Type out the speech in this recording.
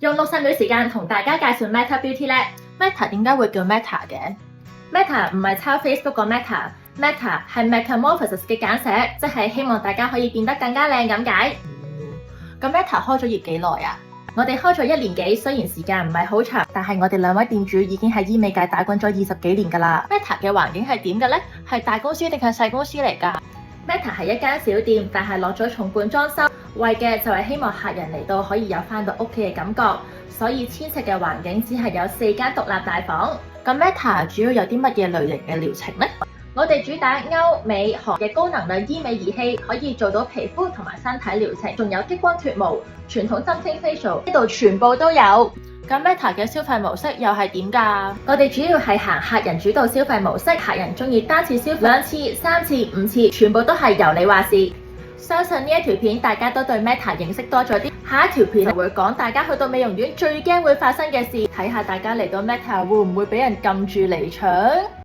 用60秒時間同大家介紹 Meta Beauty 咧。Meta 點解會叫 Meta 嘅？ Meta 唔係抄 Facebook 個 Meta，Meta 係 Metamorphosis 嘅簡寫，即係希望大家可以變得更加靚咁解。咁 Meta 開咗業幾耐啊？我哋開咗1年幾，雖然時間唔係好長，但係我哋2位店主已經喺醫美界打滾咗20幾年㗎啦。Meta 嘅環境係點嘅呢？係大公司定係細公司嚟㗎？ Meta 係一間小店，但係落咗重本裝修，為嘅就係希望客人嚟到可以有返到屋企嘅感覺，所以遷尺嘅環境只係有4間獨立大房。咁 Meta 主要有啲乜嘢類型嘅療程呢？我哋主打歐美韓嘅高能量醫美儀器，可以做到皮膚同埋身體療程，仲有激光脫毛、傳統針清 facial， 呢度全部都有。咁 Meta 嘅消費模式又係點㗎？我哋主要係行客人主導消費模式，客人中意單次消費2次、3次、5次，全部都係由你話事。相信呢一條片大家都對 Meta 認識多咗啲，下一條片就會講大家去到美容院最驚會發生嘅事，睇下大家嚟到 Meta 會唔會俾人撳住嚟搶。